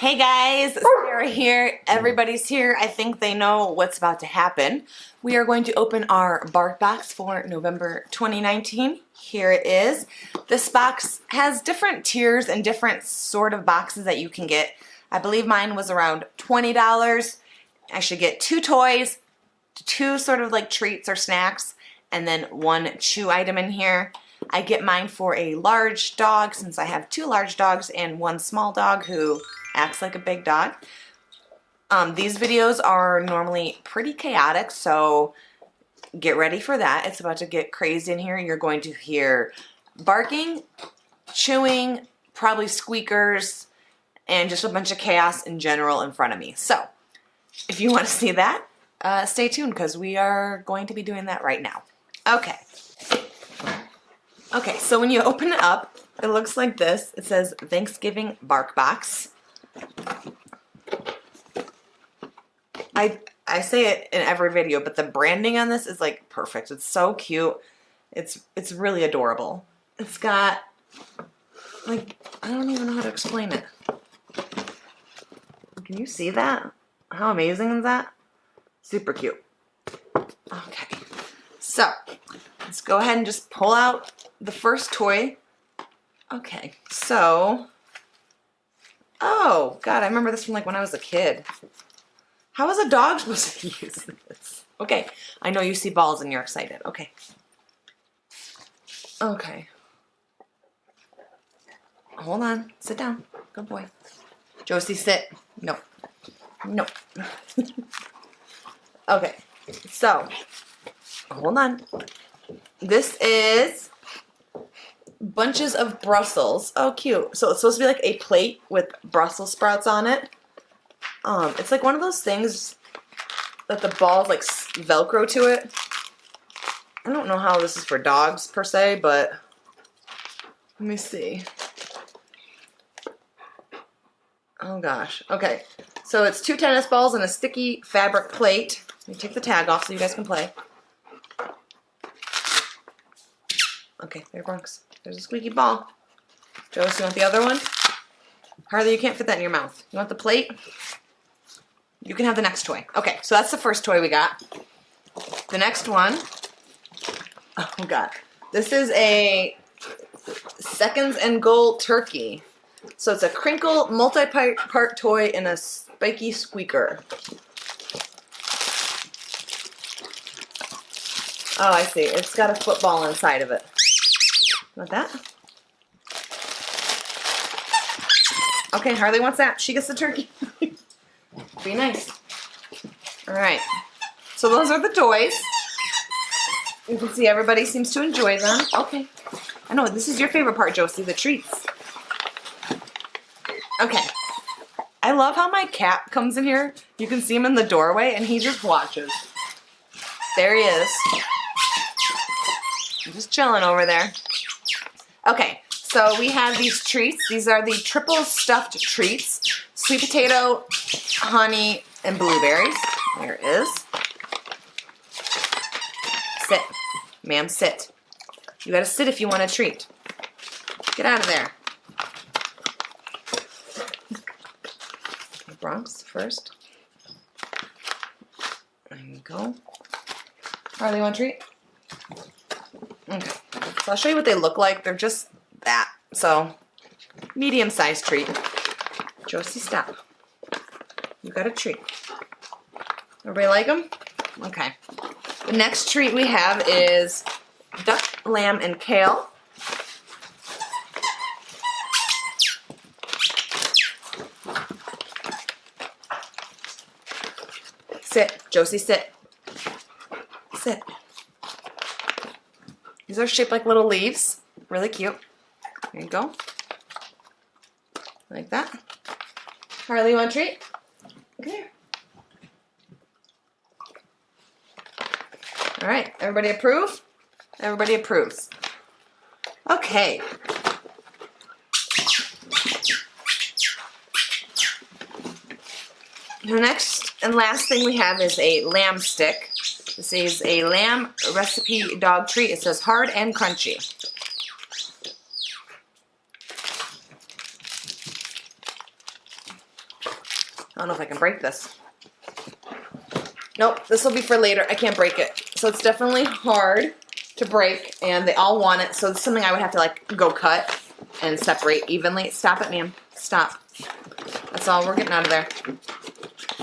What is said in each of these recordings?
Hey guys, Sarah here. Everybody's here. I think they know what's about to happen. We are going to open our Barkbox for November 2019. Here it is. This box has different tiers and different sort of boxes that you can get. I believe mine was around $20. I should get 2 toys, 2 sort of like treats or snacks, and then 1 chew item in here. I get mine for a large dog since I have 2 large dogs and 1 small dog who acts like a big dog. These videos are normally pretty chaotic, so get ready for that. It's about to get crazy in here. You're going to hear barking, chewing, probably squeakers, and just a bunch of chaos in general in front of me. So if you want to see that, stay tuned because we are going to be doing that right now. Okay. Okay, so when you open it up, it looks like this. It says Thanksgiving Barkbox. I say it in every video, but the branding on this is like perfect. It's so cute. It's really adorable. It's got like, I don't even know how to explain it. Can you see that? How amazing is that? Super cute. Okay, so let's go ahead and just pull out the first toy. Okay, so, oh God, I remember this from like when I was a kid. How is a dog supposed to use this? Okay, I know you see balls and you're excited. Okay. Okay. Hold on, sit down. Good boy. Josie, sit. No. No. Okay, so, hold on. This is bunches of Brussels. Oh, cute. So it's supposed to be like a plate with Brussels sprouts on it. It's like one of those things that the balls like Velcro to it. I don't know how this is for dogs per se, but let me see. Oh gosh. Okay. So it's 2 tennis balls and a sticky fabric plate. Let me take the tag off so you guys can play. Okay, there, Bronx. There's a squeaky ball. Josie, you want the other one? Harley, you can't fit that in your mouth. You want the plate? You can have the next toy. Okay, so that's the first toy we got. The next one, oh God. This is a seconds and goal turkey. So it's a crinkle multi-part toy and a spiky squeaker. Oh, I see. It's got a football inside of it. Want that? Okay, Harley wants that. She gets the turkey. Be nice. Alright. So those are the toys. You can see everybody seems to enjoy them. Okay. I know, this is your favorite part, Josie, the treats. Okay. I love how my cat comes in here. You can see him in the doorway and he just watches. There he is. I'm just chilling over there. Okay, so we have these treats. These are the triple stuffed treats. Sweet potato, honey, and blueberries. There it is. Sit. Ma'am, sit. You gotta sit if you want a treat. Get out of there. Bronx first. There you go. Harley, you want a treat? Okay. So I'll show you what they look like. They're just that. So, medium-sized treat. Josie, stop. You got a treat. Everybody like them? Okay. The next treat we have is duck, lamb, and kale. Sit. Josie, sit. Sit. These are shaped like little leaves. Really cute. There you go. Like that. Harley, you want a treat? Come here. All right. Everybody approve? Everybody approves. Okay. The next and last thing we have is a lamb stick. This is a lamb recipe dog treat. It says hard and crunchy. I don't know if I can break this. Nope, this will be for later. I can't break it. So it's definitely hard to break, and they all want it. So it's something I would have to like go cut and separate evenly. Stop it, ma'am. Stop. That's all we're getting out of there.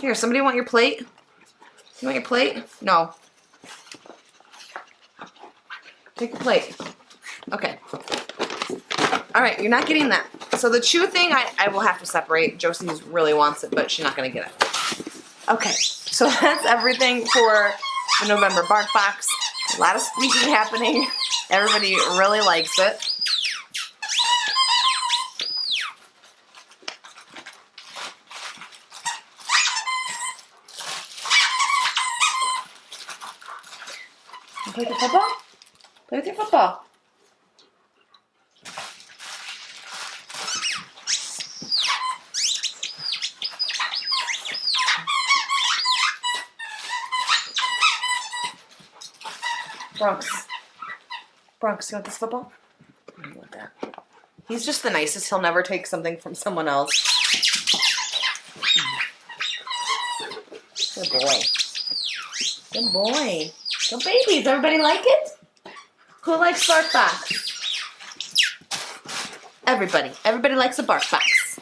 Here, somebody want your plate? You want your plate? No. Take the plate. Okay. All right, you're not getting that. So the chew thing, I will have to separate. Josie really wants it, but she's not going to get it. Okay, so that's everything for the November Bark Box. A lot of squeaking happening. Everybody really likes it. Play with your football? Play with your football. Bronx, you want this football? I don't want that. He's just the nicest. He'll never take something from someone else. Good boy. Good boy. Good babies. Everybody like it? Who likes Barkbox? Everybody. Everybody likes a Barkbox.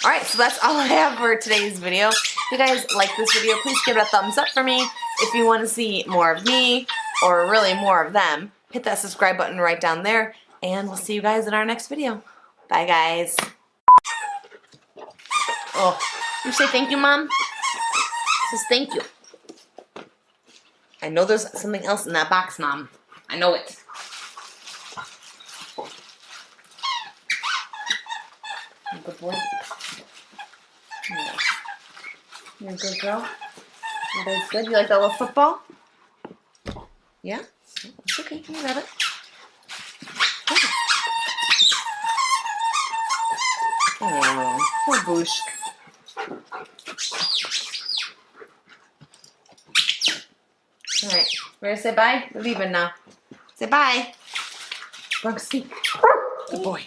Alright, so that's all I have for today's video. If you guys like this video, please give it a thumbs up for me. If you want to see more of me, or really more of them, hit that subscribe button right down there, and we'll see you guys in our next video. Bye, guys. Oh, you say thank you, Mom? It says thank you. I know there's something else in that box, Mom. I know it. Good boy. Yeah. You're a good girl. Everybody's good. You like that little football? Yeah? It's okay. You got it. Oh, poor Boosh. Alright, we're gonna say bye. We're leaving now. Say bye. Bronx, speak. Good boy.